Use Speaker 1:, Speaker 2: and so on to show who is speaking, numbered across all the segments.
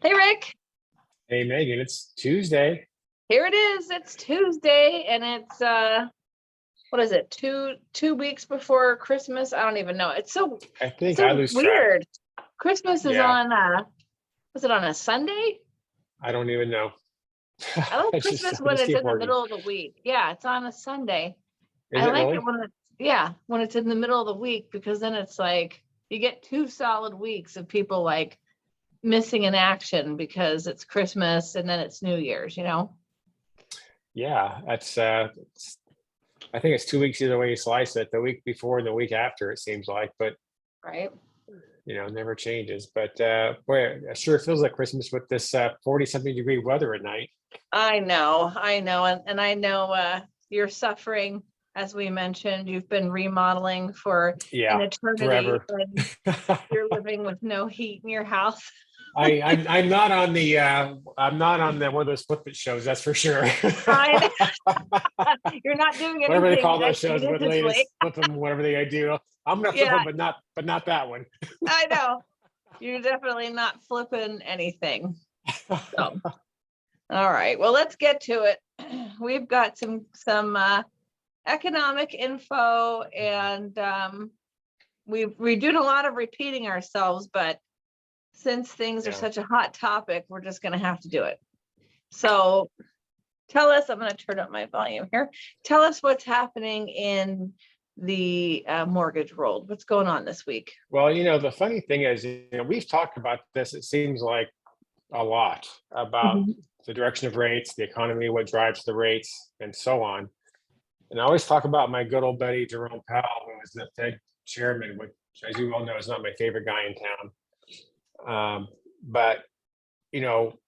Speaker 1: Hey Rick,
Speaker 2: Hey Megan, it's Tuesday.
Speaker 1: here it is. It's Tuesday and it's what is it? Two weeks before Christmas? I don't even know. It's so
Speaker 2: I think I
Speaker 1: so
Speaker 2: lose track.
Speaker 1: weird. Christmas is
Speaker 2: Yeah,
Speaker 1: on was it on a Sunday?
Speaker 2: I don't even know.
Speaker 1: I like
Speaker 2: I just
Speaker 1: Christmas
Speaker 2: I
Speaker 1: when
Speaker 2: just
Speaker 1: it's
Speaker 2: keep
Speaker 1: in the
Speaker 2: working.
Speaker 1: middle of the week. Yeah, it's on a Sunday.
Speaker 2: Is
Speaker 1: I
Speaker 2: it
Speaker 1: like it
Speaker 2: really?
Speaker 1: when it's in the middle of the week because then it's like you get 2 solid weeks of people like missing in action because it's Christmas and then it's New Year's.
Speaker 2: Yeah, I think it's 2 weeks either way you slice it, the week before and the week after, it seems like, but
Speaker 1: Right?
Speaker 2: it never changes. But boy, it sure feels like Christmas with this 40 something degree weather at night.
Speaker 1: I know, and I know you're suffering, as we mentioned. You've been remodeling for an
Speaker 2: Yeah,
Speaker 1: eternity,
Speaker 2: forever.
Speaker 1: and you're living with no heat in your house.
Speaker 2: I'm not on the one of those flip it shows, that's for sure.
Speaker 1: I You're not doing
Speaker 2: Whatever they
Speaker 1: anything
Speaker 2: call those shows with
Speaker 1: expeditiously.
Speaker 2: latest flip them, whatever they do. I'm gonna flip
Speaker 1: Yeah,
Speaker 2: them, but not that one.
Speaker 1: I know. You're definitely not flipping anything. So, all right. Well, let's get to it. We've got some economic info, and we're doing a lot of repeating ourselves, but since things are
Speaker 2: Yeah.
Speaker 1: such a hot topic, we're just going to have to do it. So tell us, I'm going to turn up my volume here. Tell us what's happening in the mortgage world. What's going on this week?
Speaker 2: Well, the funny thing is, we've talked about this, it seems like a lot about
Speaker 1: Mhm.
Speaker 2: the direction of rates, the economy, what drives the rates, and so on. And I always talk about my good old buddy Jerome Powell, who was the Fed chairman, which, as you all know, is not my favorite guy in town. But you know,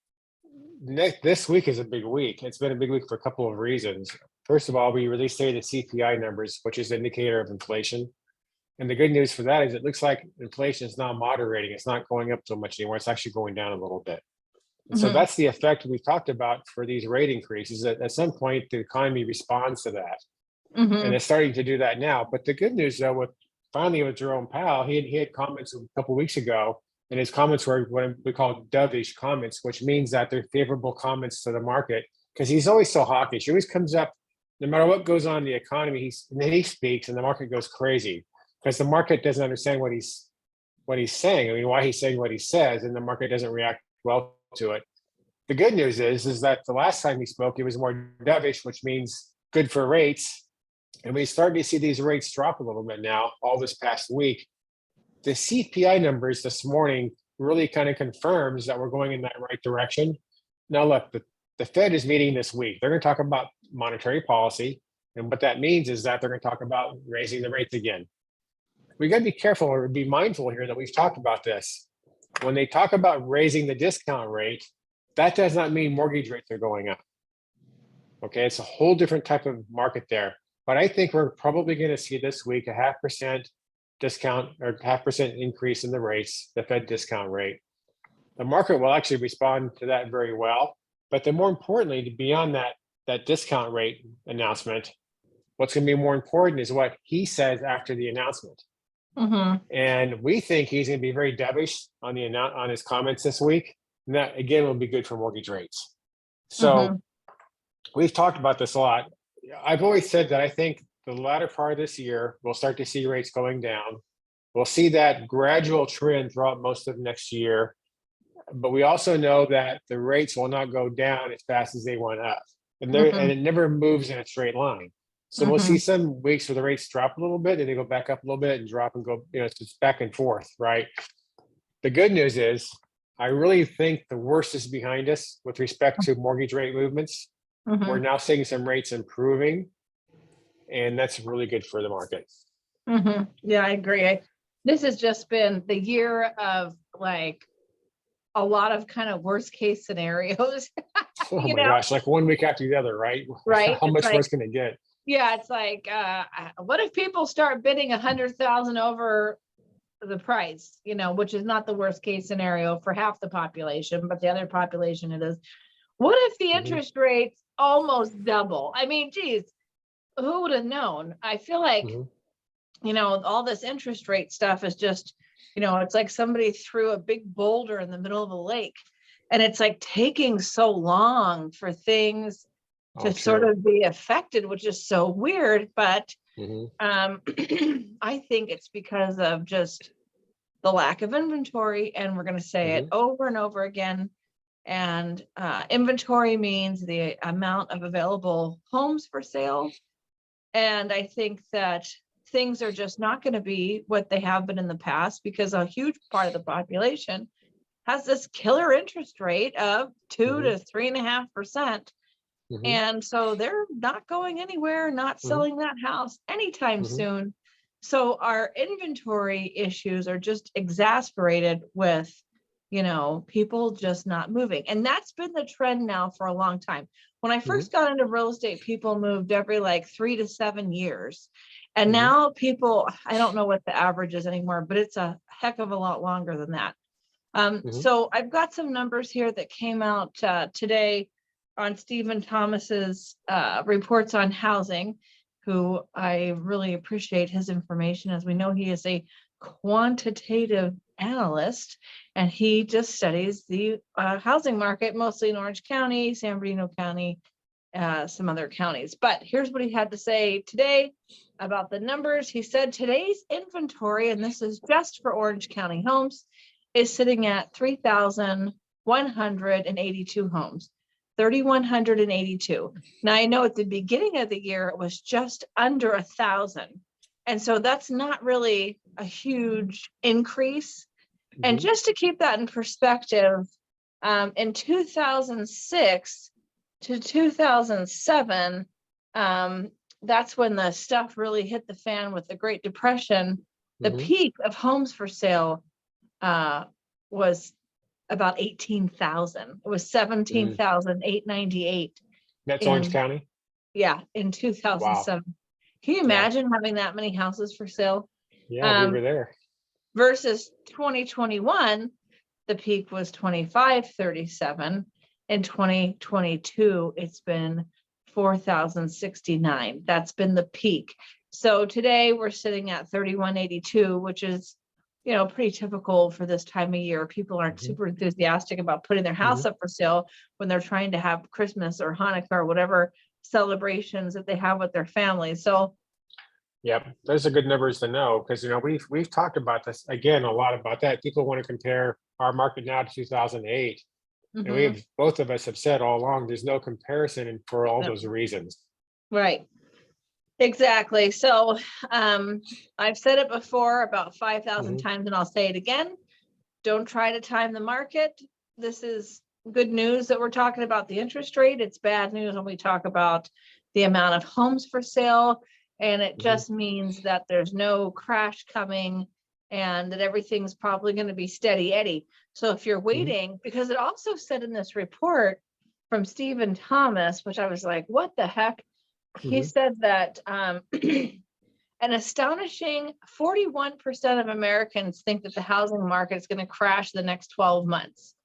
Speaker 2: this week is a big week. It's been a big week for a couple of reasons. First of all, we released today the CPI numbers, which is an indicator of inflation. And the good news for that is it looks like inflation is now moderating. It's not going up so much anymore. It's actually going down a little bit. And so
Speaker 1: Mhm.
Speaker 2: that's the effect we've talked about for these rate increases. That at some point the economy responds to that, and
Speaker 1: Mhm.
Speaker 2: it's starting to do that now. But the good news, though, with Jerome Powell, he had comments a couple of weeks ago, and his comments were what we call dovish comments, which means that they're favorable comments to the market because he's always so hawkish. He always comes up, no matter what goes on in the economy, and then he speaks, and the market goes crazy because the market doesn't understand what he's saying. I mean, why he's saying what he says, and the market doesn't react well to it. The good news is that the last time he spoke, it was more dovish, which means good for rates. And we started to see these rates drop a little bit now, all this past week. The CPI numbers this morning really kind of confirms that we're going in that right direction. Now, look, the Fed is meeting this week. They're going to talk about monetary policy. And what that means is that they're going to talk about raising the rates again. We got to be careful or be mindful here that we've talked about this. When they talk about raising the discount rate, that does not mean mortgage rates are going up. Okay, it's a whole different type of market there. But I think we're probably going to see this week a 0.5% discount or 0.5% increase in the rates, the Fed discount rate. The market will actually respond to that very well. But then more importantly, beyond that discount rate announcement, what's going to be more important is what he says after the announcement.
Speaker 1: Mhm.
Speaker 2: And we think he's going to be very dovish on his comments this week. And that again will be good for mortgage rates. So
Speaker 1: Mhm.
Speaker 2: we've talked about this a lot. I've always said that I think the latter part of this year, we'll start to see rates going down. We'll see that gradual trend throughout most of next year. But we also know that the rates will not go down as fast as they went up. And
Speaker 1: Mhm.
Speaker 2: it never moves in a straight line. So we'll see
Speaker 1: Mhm.
Speaker 2: some weeks where the rates drop a little bit and they go back up a little bit and drop and go, it's just back and forth, right? The good news is I really think the worst is behind us with respect to mortgage rate movements. We're
Speaker 1: Mhm.
Speaker 2: now seeing some rates improving, and that's really good for the market.
Speaker 1: Mhm. Yeah, I agree. This has just been the year of like a lot of kind of worst case scenarios,
Speaker 2: Oh
Speaker 1: you
Speaker 2: my
Speaker 1: know,
Speaker 2: gosh, like one week after the other, right?
Speaker 1: right?
Speaker 2: How
Speaker 1: It's
Speaker 2: much
Speaker 1: like,
Speaker 2: worse can it get?
Speaker 1: yeah, it's like, what if people start bidding 100,000 over the price, which is not the worst case scenario for half the population, but the other population it is. What if the
Speaker 2: Mhm,
Speaker 1: interest rates almost double? I mean, geez, who would have known? I feel like,
Speaker 2: mhm.
Speaker 1: all this interest rate stuff is just, it's like somebody threw a big boulder in the middle of a lake And it's like taking so long for things
Speaker 2: Oh,
Speaker 1: to sort
Speaker 2: true.
Speaker 1: of be affected, which is so weird. But
Speaker 2: Mhm,
Speaker 1: I think it's because of just the lack of inventory. And we're going to say it
Speaker 2: mhm,
Speaker 1: over and over again. And inventory means the amount of available homes for sale. And I think that things are just not going to be what they have been in the past because a huge part of the population has this killer interest rate of 2
Speaker 2: mhm,
Speaker 1: to 3.5%.
Speaker 2: mhm,
Speaker 1: And so they're not going anywhere, not
Speaker 2: mhm,
Speaker 1: selling that house anytime
Speaker 2: mhm,
Speaker 1: soon. So our inventory issues are just exasperated with, people just not moving. And that's been the trend now for a long time. When I
Speaker 2: mhm,
Speaker 1: first got into real estate, people moved every like 3 to 7 years. And
Speaker 2: mhm,
Speaker 1: now people, I don't know what the average is anymore, but it's a heck of a lot longer than that.
Speaker 2: mhm,
Speaker 1: So I've got some numbers here that came out today on Stephen Thomas's reports on housing, who I really appreciate his information. As we know, he is a quantitative analyst, and he just studies the housing market, mostly in Orange County, San Bernardino County, some other counties. But here's what he had to say today about the numbers. He said today's inventory, and this is just for Orange County homes, is sitting at 3,182 homes, 3,182. Now I know at the beginning of the year, it was just under 1,000. And so that's not really a huge increase. And
Speaker 2: mhm,
Speaker 1: just to keep that in perspective, in 2006 to 2007, that's when the stuff really hit the fan with the Great Depression. The
Speaker 2: mhm,
Speaker 1: peak of homes for sale was about 18,000. It was
Speaker 2: mm.
Speaker 1: 17,898
Speaker 2: That's Orange
Speaker 1: in,
Speaker 2: County?
Speaker 1: yeah, in
Speaker 2: Wow.
Speaker 1: 2007. Can you
Speaker 2: Yeah.
Speaker 1: imagine having that many houses for sale?
Speaker 2: Yeah, we
Speaker 1: Um,
Speaker 2: were there.
Speaker 1: versus 2021, the peak was 2537. In 2022, it's been 4,069. That's been the peak. So today we're sitting at 3,182, which is, pretty typical for this time of year. People aren't
Speaker 2: Mhm,
Speaker 1: super enthusiastic about putting their house
Speaker 2: mhm.
Speaker 1: up for sale when they're trying to have Christmas or Hanukkah or whatever celebrations that they have with their family. So,
Speaker 2: Yep, those are good numbers to know because we've talked about this again a lot about that. People want to compare our market now to 2008, and we
Speaker 1: mhm,
Speaker 2: have both of us have said all along there's no comparison and for all
Speaker 1: no,
Speaker 2: those reasons.
Speaker 1: right. Exactly. So I've said it before about 5,000
Speaker 2: Mhm,
Speaker 1: times and I'll say it again. Don't try to time the market. This is good news that we're talking about the interest rate. It's bad news when we talk about the amount of homes for sale. And it
Speaker 2: mhm,
Speaker 1: just means that there's no crash coming and that everything's probably going to be steady Eddie. So if you're
Speaker 2: mhm,
Speaker 1: waiting, because it also said in this report from Stephen Thomas, which I was like, what the heck? He
Speaker 2: mhm,
Speaker 1: said that an astonishing 41% of Americans think that the housing market is going to crash the next 12 months,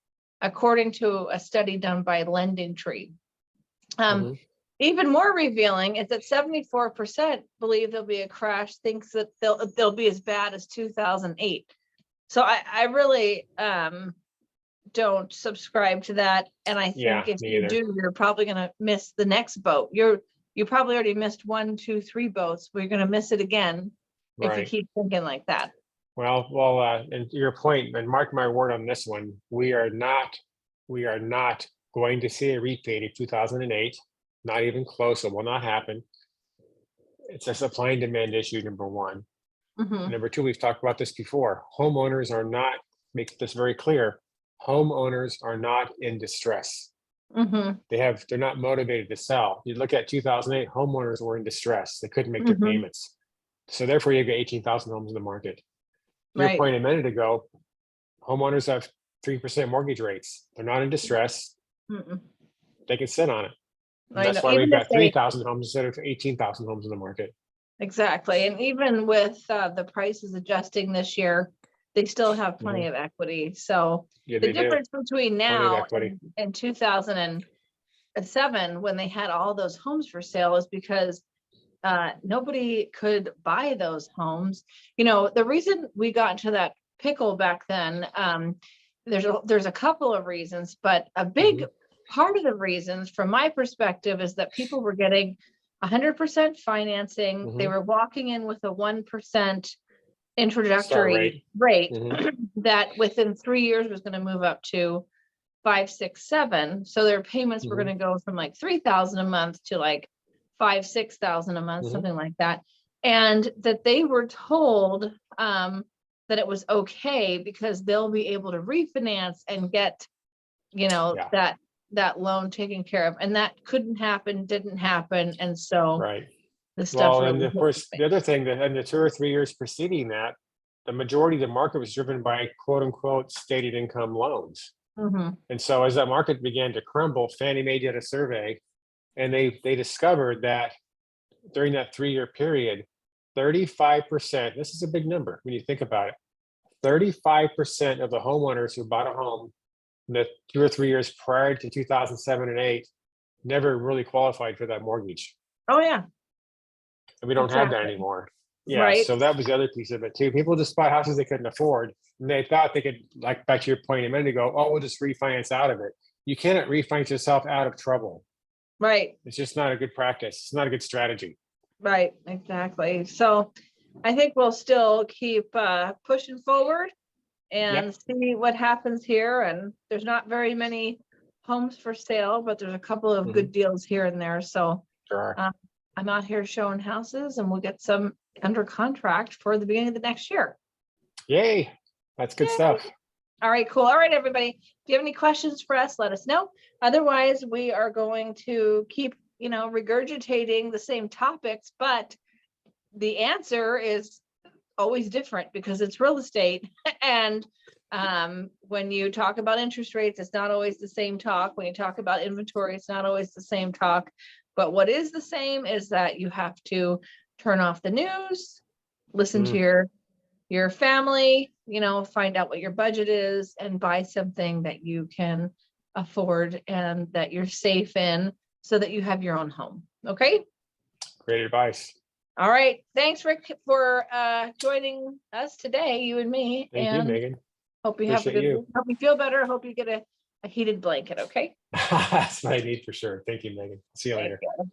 Speaker 1: according to a study done by Lending Tree. Um,
Speaker 2: mhm.
Speaker 1: even more revealing is that 74% believe there'll be a crash, thinks that they'll be as bad as 2008. So I really don't subscribe to that. And I think
Speaker 2: Yeah,
Speaker 1: if
Speaker 2: me
Speaker 1: you
Speaker 2: either.
Speaker 1: do, you're probably going to miss the next boat. You probably already missed 1, 2, 3 boats, but you're going to miss it again if you
Speaker 2: Right.
Speaker 1: keep thinking like that.
Speaker 2: Well, and to your point, and mark my word on this one, we are not going to see a repeat of 2008. Not even close. It will not happen. It's a supply and demand issue, number one. And
Speaker 1: Hmm.
Speaker 2: number two, we've talked about this before. Homeowners are not, make this very clear. Homeowners are not in distress.
Speaker 1: Hmm.
Speaker 2: They're not motivated to sell. You look at 2008, homeowners were in distress. They couldn't make their
Speaker 1: Hmm.
Speaker 2: payments. So therefore, you've got 18,000 homes in the market. To your
Speaker 1: Right.
Speaker 2: point a minute ago, homeowners have 3% mortgage rates. They're not in distress.
Speaker 1: Mm-mm.
Speaker 2: They can sit on it. And
Speaker 1: I
Speaker 2: that's
Speaker 1: know.
Speaker 2: why we've
Speaker 1: Even if
Speaker 2: got
Speaker 1: they
Speaker 2: 3,000 homes instead of 18,000 homes in the market.
Speaker 1: exactly, and even with the prices adjusting this year, they still have plenty
Speaker 2: Mhm.
Speaker 1: of equity. So
Speaker 2: Yeah,
Speaker 1: the
Speaker 2: they do.
Speaker 1: difference between
Speaker 2: Plenty of
Speaker 1: now
Speaker 2: equity.
Speaker 1: and 2007, when they had all those homes for sale, is because nobody could buy those homes. The reason we got into that pickle back then there's a couple of reasons, but a big
Speaker 2: Mhm.
Speaker 1: part of the reasons from my perspective is that people were getting 100% financing. They
Speaker 2: Mhm.
Speaker 1: were walking in with a 1%
Speaker 2: Start
Speaker 1: introductory
Speaker 2: rate.
Speaker 1: rate
Speaker 2: Mhm.
Speaker 1: that within 3 years was going to move up to 5, 6, 7. So their payments were
Speaker 2: Mhm.
Speaker 1: going to go from like 3,000 a month to like 5, 6,000 a month,
Speaker 2: Mhm.
Speaker 1: something like that. And that they were told that it was okay because they'll be able to refinance and get,
Speaker 2: Yeah.
Speaker 1: that loan taken care of. And that couldn't happen, didn't happen. And so
Speaker 2: Right.
Speaker 1: the stuff
Speaker 2: Well, and
Speaker 1: really
Speaker 2: of
Speaker 1: hit the
Speaker 2: course,
Speaker 1: fan.
Speaker 2: the other thing that in the 2 or 3 years preceding that, the majority of the market was driven by quote unquote stated income loans.
Speaker 1: Mhm.
Speaker 2: And so as that market began to crumble, Fannie Mae did a survey and they discovered that during that 3 year period, 35%, this is a big number when you think about it, 35% of the homeowners who bought a home in the 2 or 3 years prior to 2007 and 8 never really qualified for that mortgage.
Speaker 1: Oh yeah,
Speaker 2: And we don't have that
Speaker 1: exactly.
Speaker 2: anymore. Yeah,
Speaker 1: Right.
Speaker 2: so that was the other piece of it too. People just bought houses they couldn't afford, and they thought they could, like back to your point a minute ago, oh, we'll just refinance out of it. You cannot refinance yourself out of trouble.
Speaker 1: Right.
Speaker 2: It's just not a good practice. It's not a good strategy.
Speaker 1: Right. Exactly. So I think we'll still keep pushing forward and
Speaker 2: Yep.
Speaker 1: see what happens here. And there's not very many homes for sale, but there's a couple of
Speaker 2: Mhm.
Speaker 1: good deals here and there. So
Speaker 2: There are.
Speaker 1: uh, I'm out here showing houses and we'll get some under contract for the beginning of the next year.
Speaker 2: Yay. That's good
Speaker 1: Yay.
Speaker 2: stuff.
Speaker 1: All right, cool. All right, everybody. If you have any questions for us, let us know. Otherwise, we are going to keep, regurgitating the same topics, but the answer is always different because it's real estate. And when you talk about interest rates, it's not always the same talk. When you talk about inventory, it's not always the same talk. But what is the same is that you have to turn off the news, listen to
Speaker 2: Mm.
Speaker 1: your family, find out what your budget is and buy something that you can afford and that you're safe in so that you have your own home. Okay.
Speaker 2: Great advice.
Speaker 1: All right. Thanks, Rick, for joining us today, you and me.
Speaker 2: Thank you,
Speaker 1: And
Speaker 2: Megan.
Speaker 1: hope you have a
Speaker 2: Appreciate
Speaker 1: good
Speaker 2: you.
Speaker 1: week. Hope you feel better. Hope you get a heated blanket. Okay.
Speaker 2: That's what I need for sure. Thank you, Megan. See you
Speaker 1: Thank
Speaker 2: later.
Speaker 1: you.